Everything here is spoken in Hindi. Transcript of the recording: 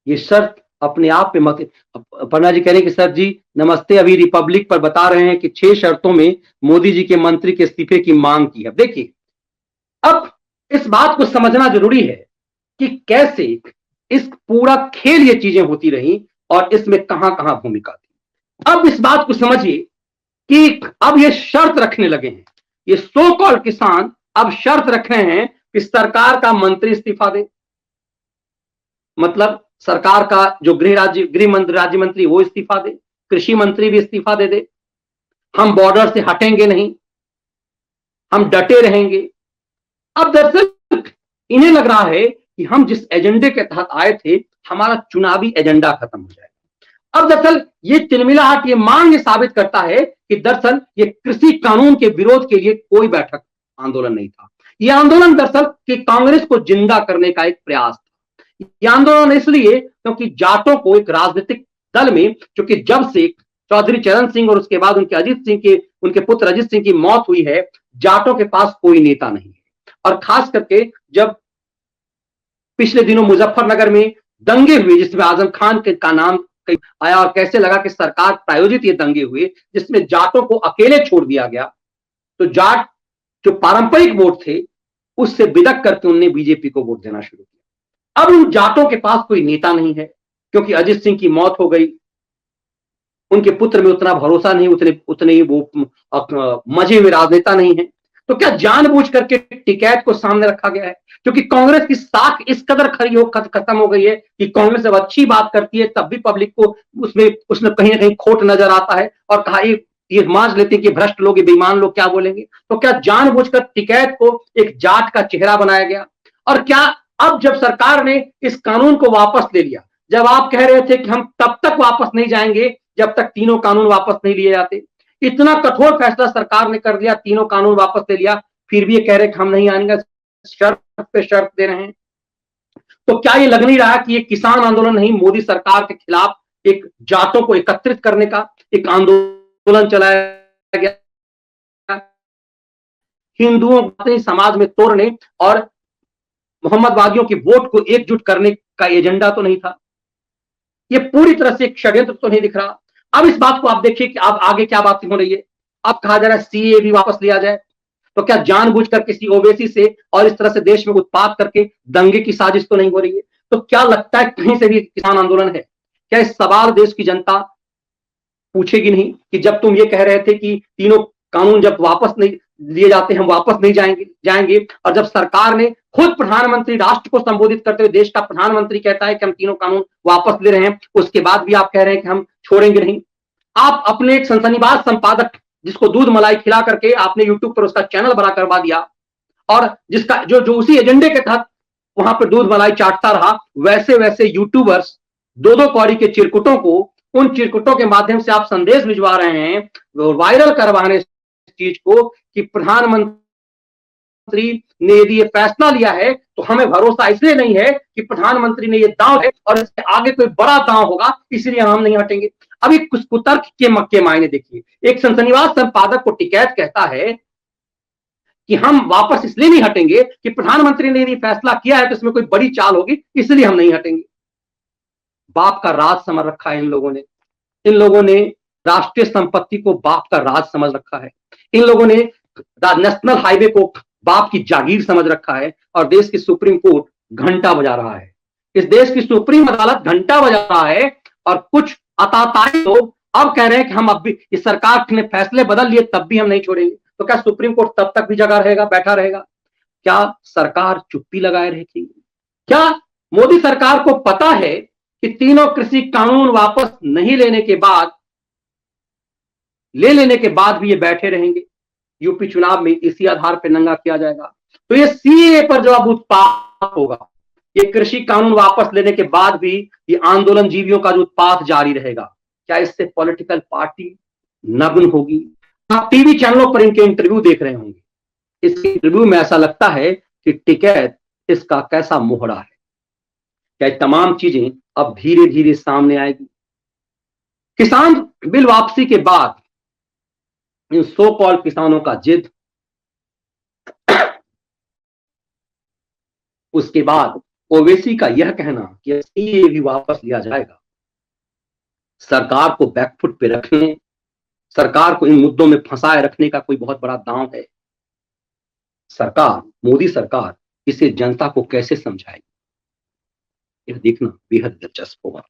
ये शर्त अपने आप पे मत। पन्ना जी कह रहे हैं कि सर जी नमस्ते, अभी रिपब्लिक पर बता रहे हैं कि 6 शर्तों में मोदी जी के मंत्री के इस्तीफे की मांग की है। देखिए, अब इस बात को समझना जरूरी है कि कैसे इस पूरा खेल ये चीजें होती रही और इसमें कहां कहां भूमिका थी। अब इस बात को समझिए कि अब ये शर्त रखने लगे हैं, ये सो कॉल्ड किसान अब शर्त रख रहे हैं कि सरकार का मंत्री इस्तीफा दे, मतलब सरकार का जो गृह मंत्री राज्य मंत्री वो इस्तीफा दे, कृषि मंत्री भी इस्तीफा दे दे, हम बॉर्डर से हटेंगे नहीं, हम डटे रहेंगे। अब दरअसल इन्हें लग रहा है कि हम जिस एजेंडे के तहत आए थे हमारा चुनावी एजेंडा खत्म हो जाएगा। अब दरअसल ये तिलमिलाहट, ये मांग ये साबित करता है कि दरअसल ये कृषि कानून के विरोध के लिए कोई बैठक आंदोलन नहीं था। यह आंदोलन दरअसल कि कांग्रेस को जिंदा करने का एक प्रयास था। यह आंदोलन इसलिए क्योंकि जाटों को एक राजनीतिक दल में, क्योंकि जब से चौधरी चरण सिंह और उसके बाद उनके पुत्र अजीत सिंह की मौत हुई है, जाटों के पास कोई नेता नहीं है। और खास करके जब पिछले दिनों मुजफ्फरनगर में दंगे हुए जिसमें आजम खान का नाम आया और कैसे लगा कि सरकार प्रायोजित ये दंगे हुए जिसमें जाटों को अकेले छोड़ दिया गया, तो जाट जो पारंपरिक वोट थे उससे बिदक करके उन्होंने बीजेपी को वोट देना शुरू किया। अब उन जाटों के पास कोई नेता नहीं है क्योंकि अजीत सिंह की मौत हो गई, उनके पुत्र में उतना भरोसा नहीं, उतने ही वो मजे में राजनेता नहीं है। तो क्या जानबूझ करके टिकैत को सामने रखा गया है? क्योंकि कांग्रेस की साख इस कदर खत्म हो गई है कि कांग्रेस जब अच्छी बात करती है तब भी पब्लिक को उसमें कहीं ना कहीं खोट नजर आता है और कहा ये मान लेते हैं कि भ्रष्ट लोग, बेईमान लोग क्या बोलेंगे। तो क्या जानबूझकर टिकैत को एक जाट का चेहरा बनाया गया? और क्या अब जब सरकार ने इस कानून को वापस ले लिया, जब आप कह रहे थे कि हम तब तक वापस नहीं जाएंगे जब तक तीनों कानून वापस नहीं लिए जाते, इतना कठोर फैसला सरकार ने कर दिया, तीनों कानून वापस ले लिया, फिर भी ये कह रहे कि हम नहीं आएंगे, शर्त पे शर्त दे रहे हैं। तो क्या ये लग नहीं रहा कि ये किसान आंदोलन नहीं, मोदी सरकार के खिलाफ एक जाटों को एकत्रित करने का एक आंदोलन चलाया गया, हिंदुओं को समाज में तोड़ने और मोहम्मदवादियों की वोट को एकजुट करने का एजेंडा तो नहीं था? ये पूरी तरह से एक षड्यंत्र तो नहीं दिख रहा? अब इस बात को आप देखिए कि अब आगे क्या बात हो रही है। अब कहा जा रहा है सीए भी वापस लिया जाए। तो क्या जानबूझकर किसी ओवैसी से और इस तरह से देश में उत्पात करके दंगे की साजिश तो नहीं हो रही है? तो क्या लगता है कहीं से भी किसान आंदोलन है? क्या इस सवाल देश की जनता पूछेगी नहीं कि जब तुम ये कह रहे थे कि तीनों कानून जब वापस नहीं लिए जाते हम वापस नहीं जाएंगे और जब सरकार ने खुद प्रधानमंत्री राष्ट्र को संबोधित करते हुए देश का प्रधानमंत्री कहता है कि हम तीनों कानून वापस ले रहे हैं, उसके बाद भी आप कह रहे हैं कि हम छोड़ेंगे नहीं। आप अपने एक सनसनीबाज संपादक जिसको दूध मलाई खिला करके आपने यूट्यूब पर उसका चैनल बना करवा दिया और जिसका जो जो उसी एजेंडे के तहत वहां पर दूध मलाई चाटता रहा, वैसे वैसे यूट्यूबर्स दो कौड़ी के चिरकुटों को, उन चिरकुटों के माध्यम से आप संदेश भिजवा रहे हैं वायरल करवाने इस चीज को कि प्रधानमंत्री ने यदि ये फैसला लिया है तो हमें भरोसा इसलिए नहीं है कि प्रधानमंत्री ने ये दांव है और इसके आगे कोई बड़ा दांव होगा इसलिए हम नहीं हटेंगे। अभी कुछ कुतर्क के मायने देखिए। एक सनसनीवाज संपादक को टिकैत कहता है कि हम वापस इसलिए नहीं हटेंगे कि प्रधानमंत्री ने यदि फैसला किया है तो इसमें कोई बड़ी चाल होगी इसलिए हम नहीं हटेंगे। बाप का राज समझ रखा है इन लोगों ने राष्ट्रीय संपत्ति को बाप का राज समझ रखा है। इन लोगों ने नेशनल हाईवे को बाप की जागीर समझ रखा है और देश की सुप्रीम कोर्ट घंटा बजा रहा है। इस देश की सुप्रीम अदालत घंटा बजा रहा है और कुछ अताताई लोग अब कह रहे हैं कि हम अब भी इस सरकार ने फैसले बदल लिए तब भी हम नहीं छोड़ेंगे। तो क्या सुप्रीम कोर्ट तब तक भी जगा रहेगा, बैठा रहेगा? क्या सरकार चुप्पी लगाए रहेगी? क्या मोदी सरकार को पता है कि तीनों कृषि कानून वापस नहीं लेने के बाद भी ये बैठे रहेंगे? यूपी चुनाव में इसी आधार पर नंगा किया जाएगा। तो ये सीए पर जो अब उत्पात होगा, ये कृषि कानून वापस लेने के बाद भी ये आंदोलन जीवियों का जो उत्पात जारी रहेगा, क्या इससे पॉलिटिकल पार्टी नग्न होगी? आप टीवी चैनलों पर इनके इंटरव्यू देख रहे होंगे। इस इंटरव्यू में ऐसा लगता है कि टिकैत इसका कैसा मोहरा है। क्या तमाम चीजें अब धीरे धीरे सामने आएगी? किसान बिल वापसी के बाद इन सो कॉल्ड किसानों का जिद, उसके बाद ओवैसी का यह कहना कि सीए भी वापस लिया जाएगा, सरकार को बैकफुट पे रखने, सरकार को इन मुद्दों में फंसाए रखने का कोई बहुत बड़ा दांव है। सरकार, मोदी सरकार इसे जनता को कैसे समझाएगी, यह देखना बेहद दिलचस्प होगा।